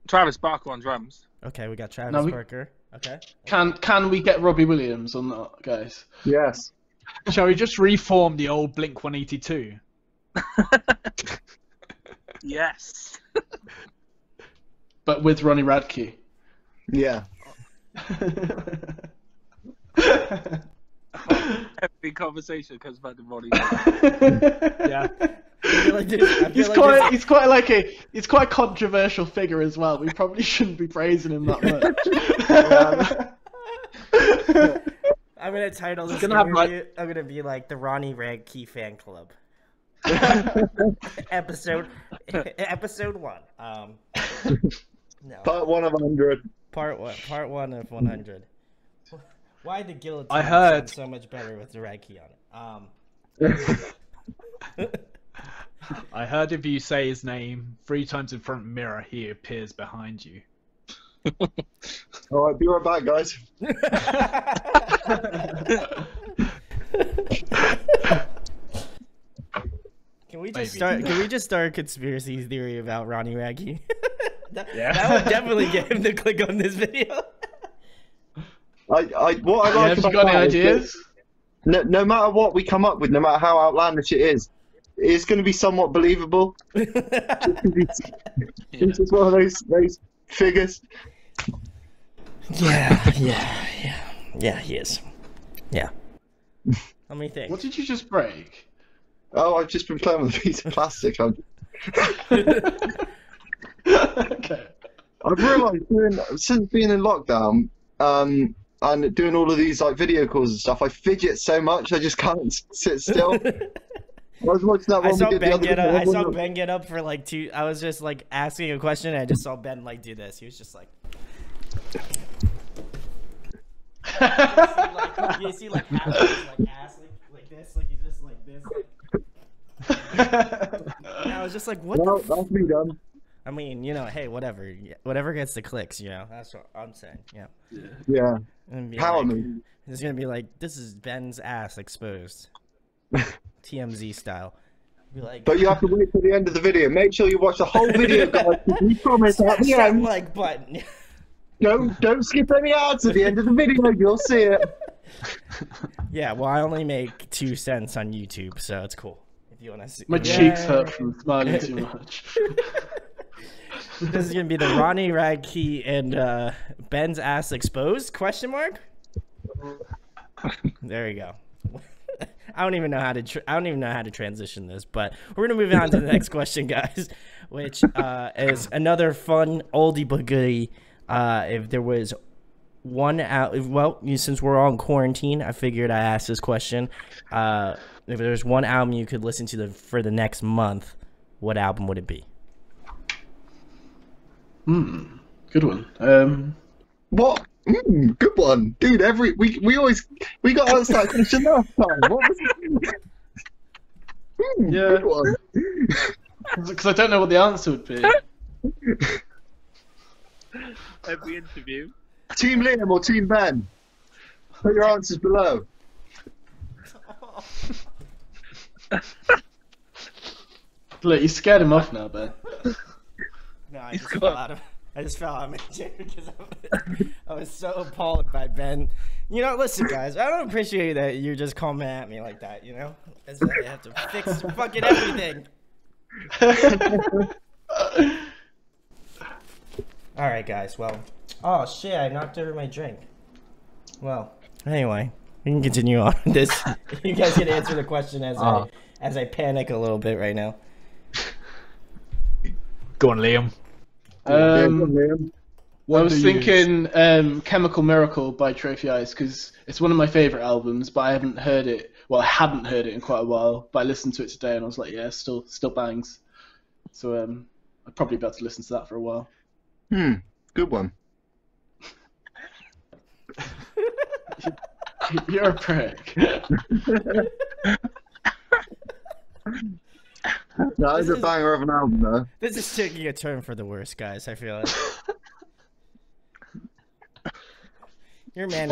Travis Barker on drums. Okay, we got Travis No, we- Barker. Okay. Can we get Robbie Williams on that, guys? yes. Shall we just reform the old Blink 182? Yes. But with Ronnie Radke. Yeah. Every conversation comes back to Ronnie. Yeah. I feel like this- I feel He's like quite this- he's quite a controversial figure as well. We probably shouldn't be praising him that much. I'm gonna title this gonna have, interview. I'm gonna be like the Ronnie Radke fan club. episode 1. No. Part 1 of 100. Part one of 100. Why the guillotine I heard- sound so much better with the Radke on it? I heard if you say his name 3 times in front of a mirror, he appears behind you. All right, be right back, guys. Can we just Maybe. start a conspiracy theory about Ronnie Radke? that Yeah. would definitely get him to click on this video. What I Yeah, like have you about got any that is that ideas? no matter what we come up with, no matter how outlandish it is, it's going to be somewhat believable. It's just one of those figures. Yeah, he is. Yeah. Let me think. What did you just break? Oh, I've just been playing with a piece of plastic. Okay. I've realised since being in lockdown, and doing all of these like video calls and stuff, I fidget so much I just can't sit still. I was watching that one. I saw we did the Ben other get up. day. I saw Ben get up for like 2. I was just like asking a question, and I just saw Ben like do this. He was just like. You see like half of his like ass like this, like he's just like this. And I was just like, what? Well, the that's me done. I mean, you know, hey, whatever gets the clicks, you know. That's what I'm saying. Yeah. Yeah. And be Power like, move. It's gonna be like, this is Ben's ass exposed, TMZ style. Be like, But you have to wait till the end of the video. Make sure you watch the whole video, guys. We promise at the smash that end. like button. Don't skip any ads at the end of the video. You'll see it. Yeah, well, I only make 2 cents on YouTube, so it's cool. If you want to see, My cheeks hurt from smiling too much. This is gonna be the Ronnie Radke and Ben's ass exposed? Question mark. There you go. I don't even know how to transition this, but we're gonna move on to the next question, guys, which is another fun oldie but goodie. If there was one since we're all in quarantine, I figured I'd ask this question. If there's one album you could listen to for the next month, what album would it be? Good one. What? Good one, dude. We got asked that question last time. What was it? Yeah. Good one. Because I don't know what the answer would be. Every interview. Team Liam or Team Ben? Put your answers below. Look, you scared him off now, Ben. No, I just fell out of my chair because I was so appalled by Ben. You know, listen, guys, I don't appreciate that you're just coming at me like that, you know? As I have to fix fucking everything. Alright, guys, well. Oh, shit, I knocked over my drink. Well, anyway, we can continue on with this. You guys can answer the question as I panic a little bit right now. Go on, Liam. Liam. I was do you thinking Chemical Miracle by Trophy Eyes because it's one of my favourite albums, but I haven't heard it. Well, I hadn't heard it in quite a while, but I listened to it today and I was like, yeah, still bangs. So I'd probably be able to listen to that for a while. Good one. You're a prick. That is a banger of an album, though. This is taking a turn for the worse, guys. I feel like. Your man.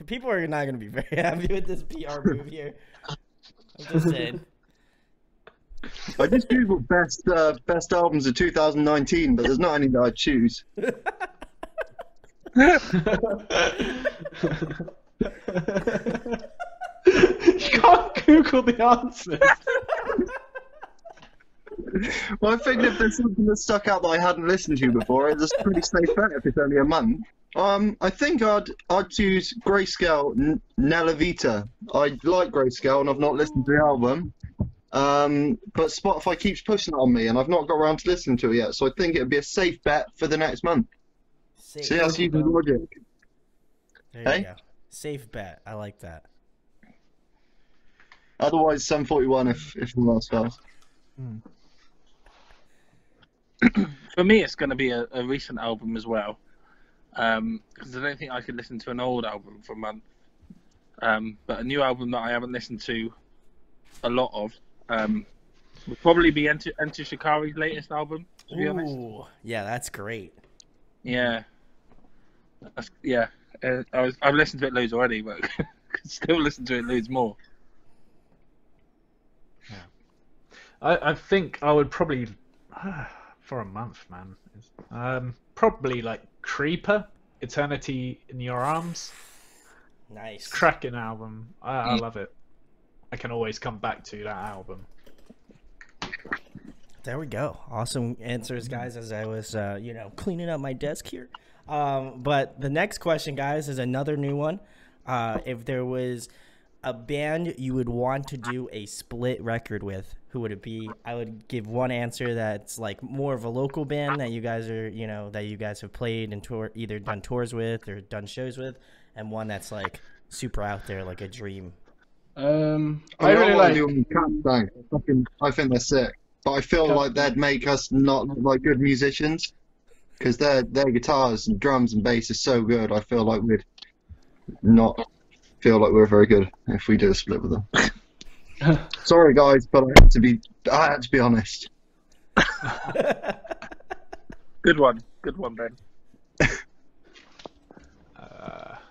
People are not going to be very happy with this PR move here. I'm just saying. I just googled best albums of 2019, but there's not any that I'd choose. You can't Google the answers. Well, I figured if there's something that stuck out that I hadn't listened to before, it's a pretty safe bet if it's only a month. I think I'd choose Grayscale Nella Vita. I like Grayscale and I've not listened to the album. But Spotify keeps pushing it on me and I've not got around to listening to it yet, so I think it'd be a safe bet for the next month. Safe. See, that's using logic. There you go. Safe bet. I like that. Otherwise, Sum 41 if the last fails. For me, it's going to be a recent album as well, because I don't think I could listen to an old album for a month. But a new album that I haven't listened to a lot of would probably be Enter Shikari's latest album, to be honest. Ooh, yeah, that's great. Yeah. I've listened to it loads already, but could still listen to it loads more. I think I would probably for a month, man. Probably like Creeper, Eternity in Your Arms. Nice. Cracking album. I love it. I can always come back to that album. There we go. Awesome answers, guys, as I was, cleaning up my desk here. But the next question, guys, is another new one. If there was a band you would want to do a split record with, who would it be? I would give one answer that's like more of a local band that you guys are, that you guys have played and either done tours with or done shows with, and one that's like super out there, like a dream. I really like. I think they're sick, but I feel like they'd make us not look like good musicians because their guitars and drums and bass is so good. I feel like we'd not feel like we're very good if we do a split with them. Sorry, guys, but I had to be honest. Good one, Ben.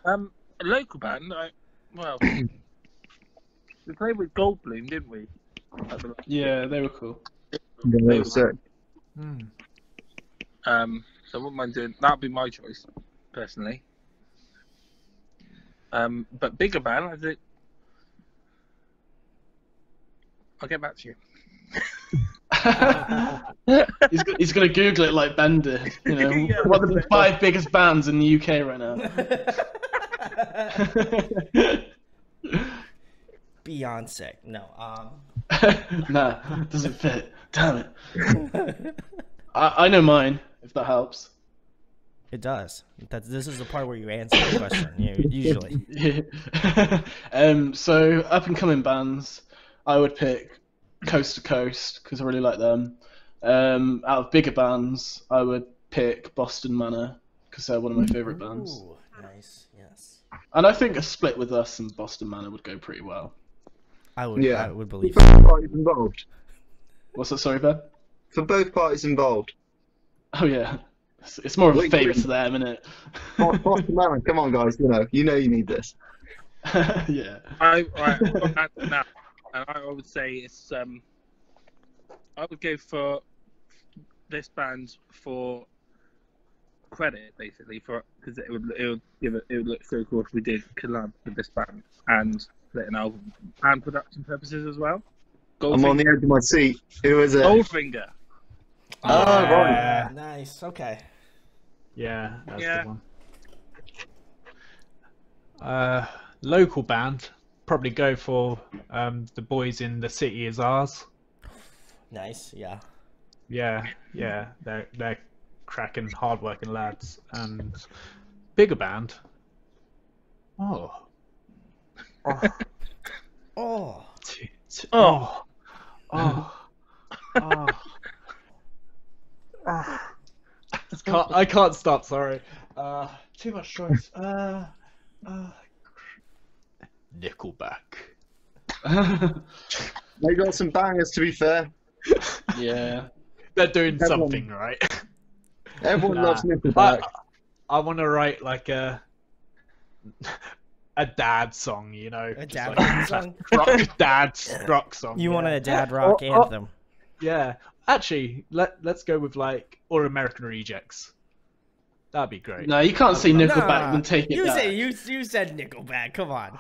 A local band. We played with Goldblum, didn't we? Yeah, they were cool. Yeah, they were sick. So I wouldn't mind doing. That'd be my choice, personally. But bigger band, I'll get back to you. He's gonna Google it like Ben did. Yeah, what are the 5 biggest bands in the UK right now? Beyonce. No. Nah, doesn't fit. Damn it. I know mine, if that helps. It does. This is the part where you answer the question. Usually. Yeah. So up and coming bands, I would pick Coast to Coast because I really like them. Out of bigger bands, I would pick Boston Manor because they're one of my favourite bands. Ooh, nice. Yes. And I think a split with us and Boston Manor would go pretty well. I would believe For so. both parties involved. What's that? Sorry, Ben? For both parties involved. Oh yeah. It's more of a favour to them, isn't it? Boston Manor, come on, guys. You need this. Yeah. Now, and I would say it's. I would go for this band for credit, basically, because it would look so cool if we did collab with this band and split an album and production purposes as well. I'm on the edge of my seat. Who is it? Goldfinger. Oh, right. Nice. Okay. Yeah, that's the one. Local band, probably go for the boys in The City Is Ours. Nice. Yeah. Yeah, they're cracking, hard-working lads. And bigger band. Oh. I can't stop. Sorry. Too much choice. Nickelback. They got some bangers, to be fair. Yeah. They're doing something right. Everyone loves Nickelback. I want to write like a dad song, you know, A just dad like song? dad rock song. You yeah. want a dad rock anthem? Yeah, actually, let's go with like All American Rejects. That'd be great. No, you can't say Nickelback Nah, and take it you back. say you said Nickelback. Come on.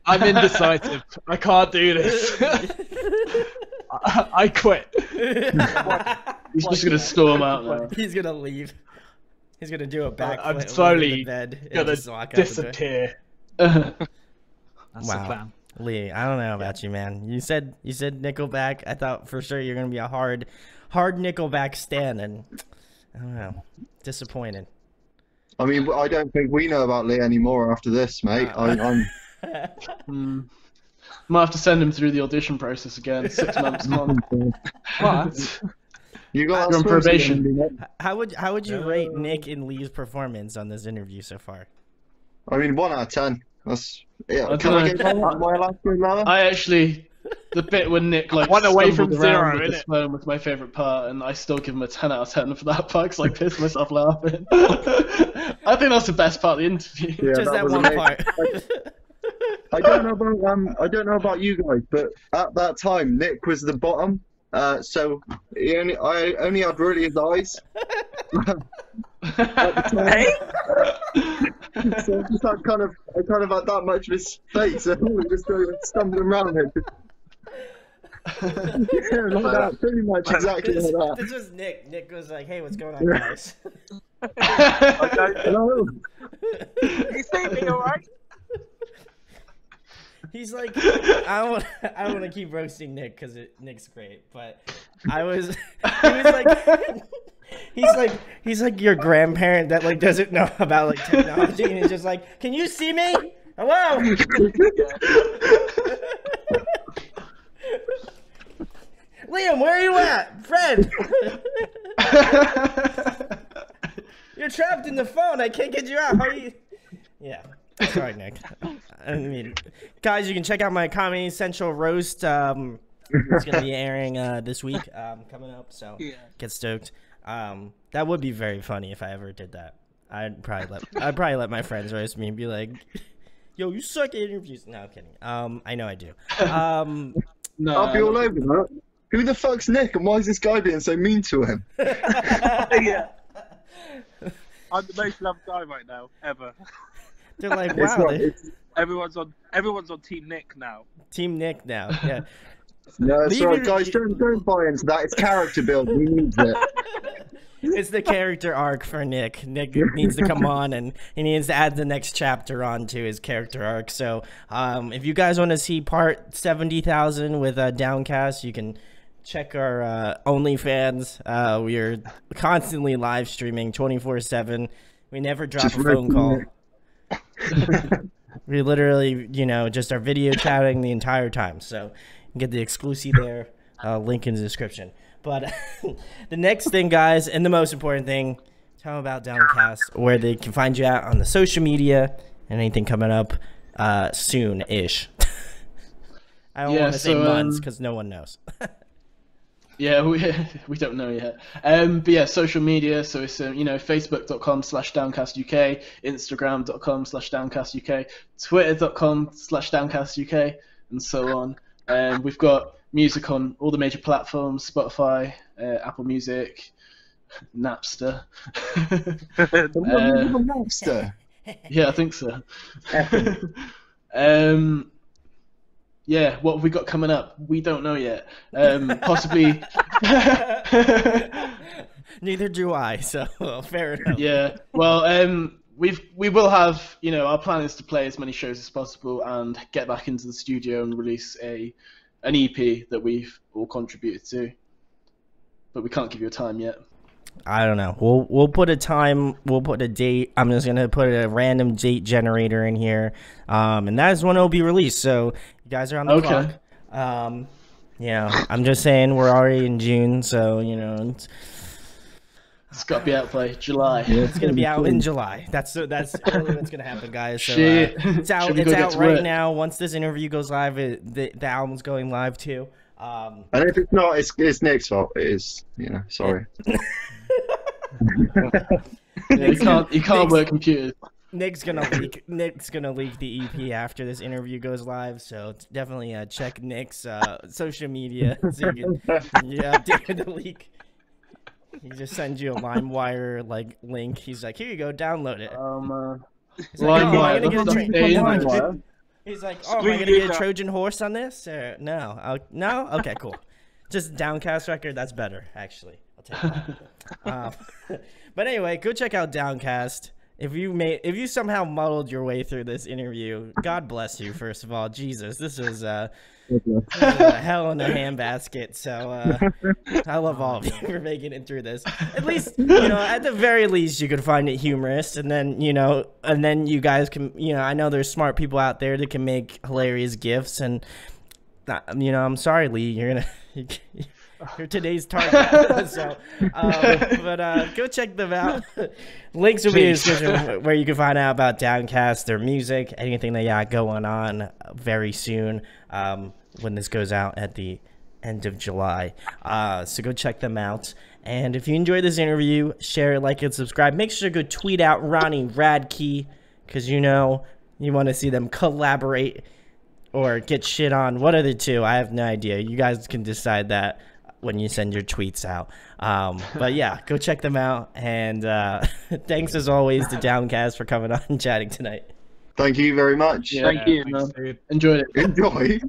I'm indecisive. I can't do this. I quit. He's just gonna storm out now. He's gonna leave. He's gonna do a backflip. I'm over slowly the bed and gonna just walk out the door. disappear. That's the Wow. plan. Lee, I don't know about you, man. You said Nickelback. I thought for sure you're gonna be a hard Nickelback stan, and I don't know. Disappointed. I mean, I don't think we know about Lee anymore after this, mate. I'm Might have to send him through the audition process again. 6 months on. What? You got You're on probation. How would you rate Nick and Lee's performance on this interview so far? I mean, 1 out of 10. That's yeah. I Can don't I get know. that? Am I allowed to go lower? I actually, the bit when Nick like One away from stumbled around zero, with his innit? phone was my favourite part, and I still give him a 10 out of 10 for that part because I pissed myself laughing. I think that's the best part of the interview. Yeah, Just that was one amazing. part. I don't know about you guys, but at that time Nick was the bottom. So I only had really his eyes. At the time. So I just had kind of had that much of his face, and he was stumbling around it. Yeah, like that, pretty much exactly like that. This was Nick. Nick was like, "Hey, what's going on, guys?" Hello. You see me, alright? He's like, I don't want to keep roasting Nick because Nick's great, but he was like, he's like your grandparent that like doesn't know about like technology, and he's just like, can you see me? Hello. Liam, where are you at? Fred. You're trapped in the phone. I can't get you out. How are you? Yeah. Sorry, Nick. I mean, guys, you can check out my Comedy Central roast. It's gonna be airing this week, coming up. So get stoked. That would be very funny if I ever did that. I'd probably let my friends roast me and be like, "Yo, you suck at interviews." No, I'm kidding. I know I do. No, I'll be all over that. Who the fuck's Nick, and why is this guy being so mean to him? Yeah. I'm the most loved guy right now, ever. They're like, It's wow, not- Everyone's on Team Nick now. Team Nick now. Yeah. No, it's Leave alright, it- guys. Don't buy into that. It's character build. He needs it. It's the character arc for Nick. Nick needs to come on, and he needs to add the next chapter on to his character arc. So if you guys want to see part 70,000 with Downcast, you can check our OnlyFans. We are constantly live streaming 24/7. We never drop Just a phone call. Nick. We literally, just are video chatting the entire time. So you can get the exclusive there. Link in the description. But the next thing, guys, and the most important thing, tell them about Downcast, where they can find you out on the social media and anything coming up soon-ish. I don't want to say months because no one knows. Yeah, we don't know yet. But yeah, social media. So it's facebook.com/downcastuk, instagram.com/downcastuk, twitter.com/downcastuk, and so on. We've got music on all the major platforms: Spotify, Apple Music, Napster. Monster. Yeah, I think so. Yeah, what have we got coming up? We don't know yet. Possibly. Neither do I, so fair enough. Yeah. Well, we will have, our plan is to play as many shows as possible and get back into the studio and release an EP that we've all contributed to. But we can't give you a time yet. I don't know. We'll put a time. We'll put a date. I'm just gonna put a random date generator in here, and that is when it'll be released. So you guys are on the clock. I'm just saying we're already in June, so it's, It's got to be out by July. It's gonna be out in July. That's only what's gonna happen, guys. So Shit. it's out. Should we It's go get out to right work? now. Once this interview goes live, the album's going live too. And if it's not, it's Nick's fault. It is, sorry. Yeah, you can't work computers. Nick's gonna leak the EP after this interview goes live, so definitely check Nick's social media so you can update the leak. He just sends you a LimeWire link. He's like, here you go, download it. He's like, oh, am I gonna get a He's like, oh, am I gonna get a Trojan horse on this? Or no? No? Okay, cool. Just Downcast record. That's better, actually. I'll take that. But anyway, go check out Downcast. If you somehow muddled your way through this interview, God bless you. First of all, Jesus, this is a hell in a handbasket. So I love all of you for making it through this. At least, at the very least, you could find it humorous, and then you guys can, I know there's smart people out there that can make hilarious gifs, and I'm sorry, Lee, you're today's target. So, but go check them out. Links will be in the description where you can find out about Downcast, their music, anything they got going on very soon when this goes out at the end of July. So go check them out. And if you enjoyed this interview, share, like, and subscribe. Make sure to go tweet out Ronnie Radke because you want to see them collaborate or get shit on. What are the two? I have no idea. You guys can decide that when you send your tweets out. But yeah, go check them out. And thanks as always to Downcast for coming on and chatting tonight. Thank you very much. Yeah, thank you. Enjoyed it. Enjoy.